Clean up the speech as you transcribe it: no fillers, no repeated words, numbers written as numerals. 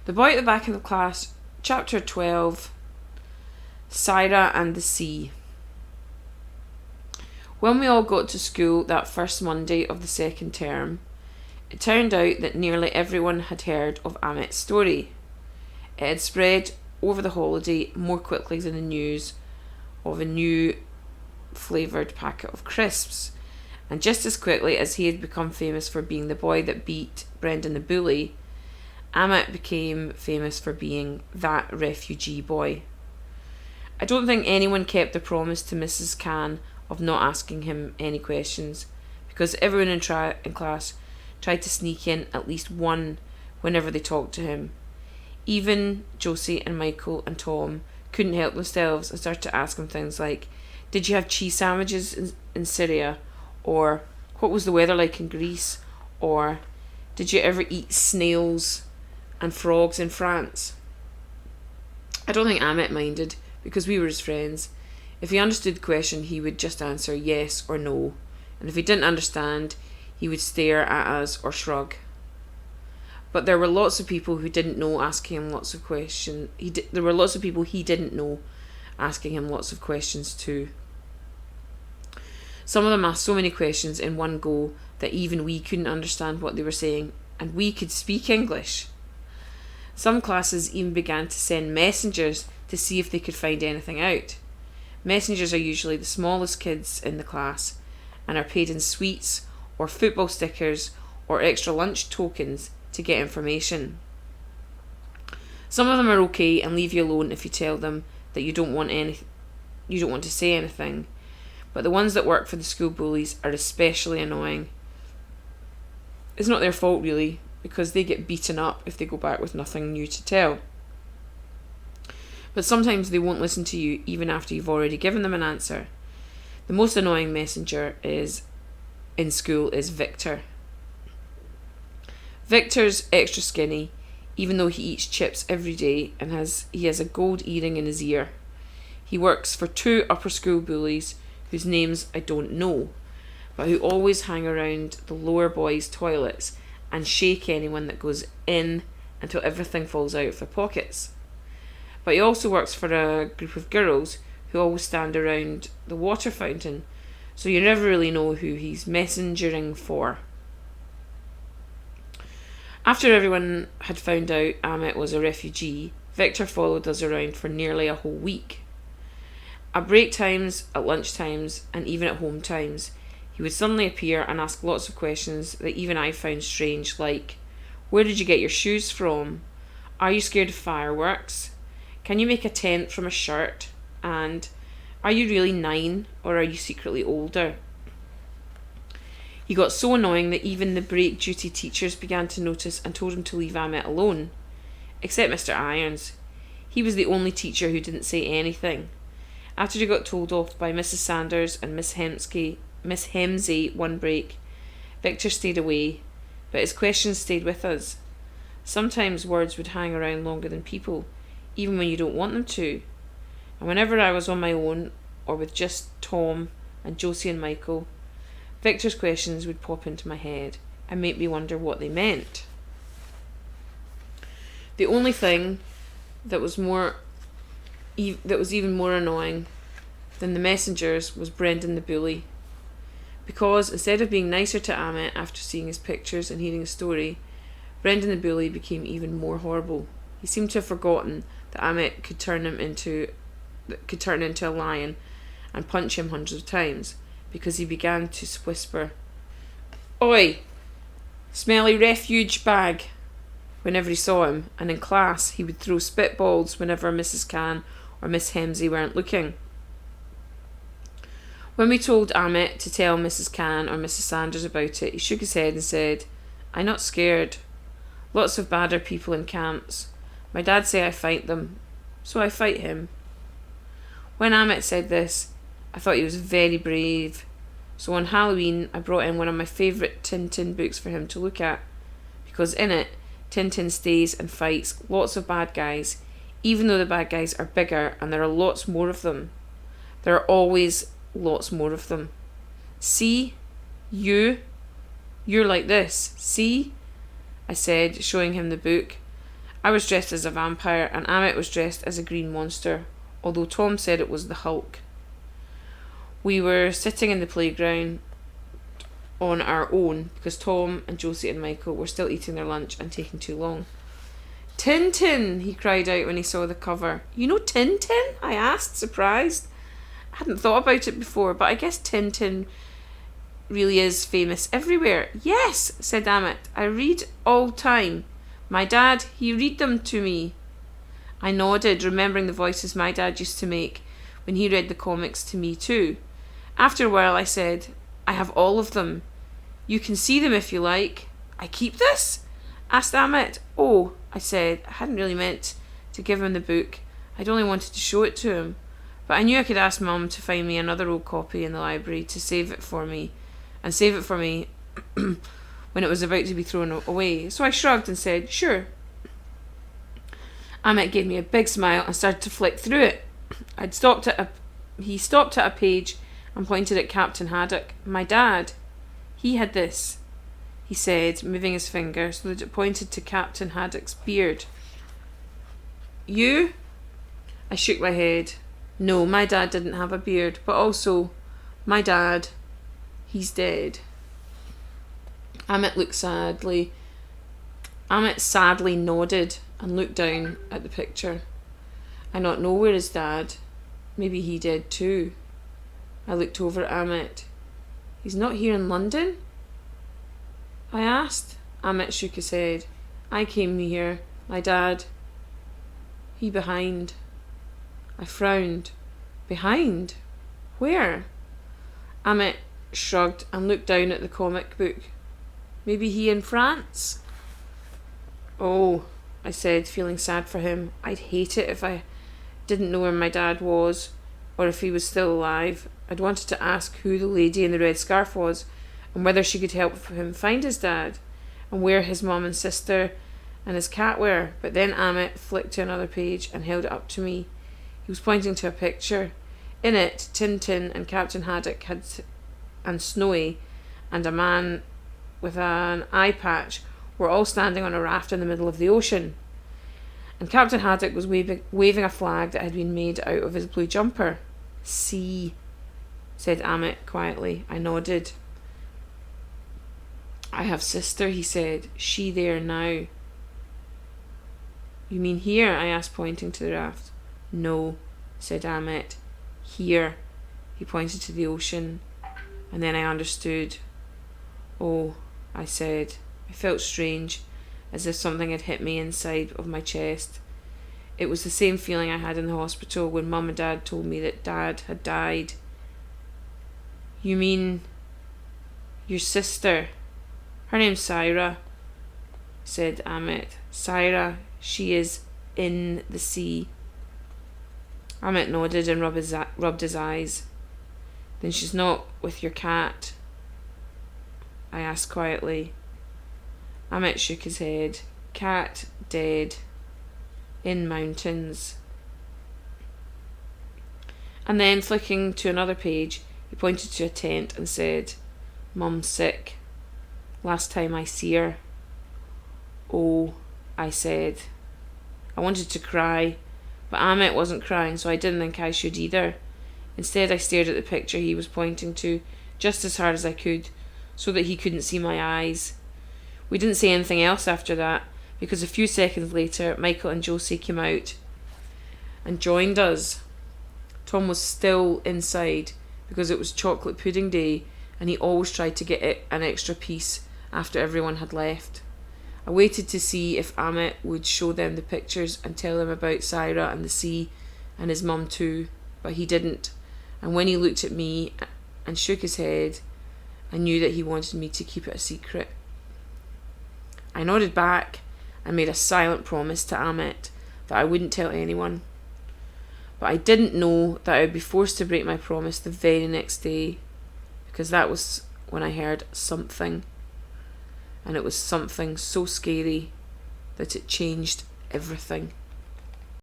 The boy at the back of the class, chapter 12, Syra and the Sea. When we all got to school that first Monday of the second term, it turned out that nearly everyone had heard of Amit's story. It had spread over the holiday more quickly than the news of a new flavoured packet of crisps, and just as quickly as he had become famous for being the boy that beat Brendan the bully, Amit became famous for being that refugee boy. I don't think anyone kept their promise to Mrs. Khan of not asking him any questions, because everyone in class tried to sneak in at least one whenever they talked to him. Even Josie and Michael and Tom couldn't help themselves and started to ask him things like, did you have cheese sandwiches in Syria? Or what was the weather like in Greece? Or did you ever eat snails and frogs in France? I don't think Amit minded, because we were his friends. If he understood the question, he would just answer yes or no, and if he didn't understand, he would stare at us or shrug. But there were lots of people who didn't know, asking him lots of questions. There were lots of people he didn't know, asking him lots of questions too. Some of them asked so many questions in one go that even we couldn't understand what they were saying, and we could speak English. Some classes even began to send messengers to see if they could find anything out. Messengers are usually the smallest kids in the class and are paid in sweets or football stickers or extra lunch tokens to get information. Some of them are okay and leave you alone if you tell them that you don't want to say anything, but the ones that work for the school bullies are especially annoying. It's not their fault really, because they get beaten up if they go back with nothing new to tell. But sometimes they won't listen to you even after you've already given them an answer. The most annoying messenger in school is Victor. Victor's extra skinny, even though he eats chips every day, and he has a gold earring in his ear. He works for 2 upper school bullies whose names I don't know, but who always hang around the lower boys' toilets and shake anyone that goes in until everything falls out of their pockets. But he also works for a group of girls who always stand around the water fountain, so you never really know who he's messengering for. After everyone had found out Amit was a refugee, Victor followed us around for nearly a whole week. At break times, at lunch times, and even at home times, he would suddenly appear and ask lots of questions that even I found strange, like, where did you get your shoes from? Are you scared of fireworks? Can you make a tent from a shirt? And are you really 9 or are you secretly older? He got so annoying that even the break duty teachers began to notice and told him to leave Amit alone. Except Mr. Irons. He was the only teacher who didn't say anything. After he got told off by Mrs. Sanders and Miss Hemsey one break, Victor stayed away, but his questions stayed with us. Sometimes words would hang around longer than people, even when you don't want them to. And whenever I was on my own, or with just Tom and Josie and Michael, Victor's questions would pop into my head and make me wonder what they meant. The only thing that was even more annoying than the messengers was Brendan the bully. Because instead of being nicer to Amit after seeing his pictures and hearing his story, Brendan the bully became even more horrible. He seemed to have forgotten that Amit could turn into a lion and punch him hundreds of times, because he began to whisper, "Oi, smelly refuge bag," whenever he saw him, and in class he would throw spitballs whenever Mrs. Khan or Miss Hemsey weren't looking. When we told Amit to tell Mrs. Khan or Mrs. Sanders about it, he shook his head and said, "I'm not scared. Lots of badder people in camps. My dad say I fight them, so I fight him." When Amit said this, I thought he was very brave. So on Halloween, I brought in one of my favourite Tintin books for him to look at, because in it, Tintin stays and fights lots of bad guys, even though the bad guys are bigger and there are lots more of them. There are always lots more of them. "See? You're like this. See?" I said, showing him the book. I was dressed as a vampire and Amit was dressed as a green monster, although Tom said it was the Hulk. We were sitting in the playground on our own because Tom and Josie and Michael were still eating their lunch and taking too long. Tintin, he cried out when he saw the cover. You know Tintin? I asked, surprised. I hadn't thought about it before, but I guess Tintin really is famous everywhere. Yes, said Amit. I read all time. My dad, he read them to me. I nodded, remembering the voices my dad used to make when he read the comics to me too. After a while I said, I have all of them. You can see them if you like. I keep this? Asked Amit. Oh, I said. I hadn't really meant to give him the book. I'd only wanted to show it to him. But I knew I could ask Mum to find me another old copy in the library to save it for me when it was about to be thrown away. So I shrugged and said, sure. Amit gave me a big smile and started to flick through it. He stopped at a page and pointed at Captain Haddock. My dad, he had this, he said, moving his finger so that it pointed to Captain Haddock's beard. You? I shook my head. No, my dad didn't have a beard, but also, my dad, he's dead. Amit sadly nodded and looked down at the picture. I not know where his dad. Maybe he did too. I looked over at Amit. He's not here in London? I asked. Amit shook his head. I came here. My dad. He behind. I frowned. Behind? Where? Amit shrugged and looked down at the comic book. Maybe he in France? Oh, I said, feeling sad for him. I'd hate it if I didn't know where my dad was, or if he was still alive. I'd wanted to ask who the lady in the red scarf was, and whether she could help him find his dad, and where his mum and sister and his cat were. But then Amit flicked to another page and held it up to me. He was pointing to a picture. In it, Tintin and Captain Haddock and Snowy and a man with an eye patch were all standing on a raft in the middle of the ocean. And Captain Haddock was waving a flag that had been made out of his blue jumper. See, said Amit quietly. I nodded. I have sister, he said. She there now. You mean here? I asked, pointing to the raft. No, said Amit. Here. He pointed to the ocean. And then I understood. Oh, I said. I felt strange, as if something had hit me inside of my chest. It was the same feeling I had in the hospital when Mum and Dad told me that Dad had died. You mean your sister? Her name's Syra, said Amit. Syra, she is in the sea. Amit nodded and rubbed his eyes. Then she's not with your cat? I asked quietly. Amit shook his head. Cat dead. In mountains. And then, flicking to another page, he pointed to a tent and said, Mum's sick. Last time I see her. Oh, I said. I wanted to cry, but Amit wasn't crying, so I didn't think I should either. Instead, I stared at the picture he was pointing to, just as hard as I could, so that he couldn't see my eyes. We didn't say anything else after that, because a few seconds later, Michael and Josie came out and joined us. Tom was still inside, because it was chocolate pudding day, and he always tried to get an extra piece after everyone had left. I waited to see if Amit would show them the pictures and tell them about Syra and the sea and his mum too, but he didn't. And when he looked at me and shook his head, I knew that he wanted me to keep it a secret. I nodded back and made a silent promise to Amit that I wouldn't tell anyone. But I didn't know that I would be forced to break my promise the very next day, because that was when I heard something. And it was something so scary that it changed everything.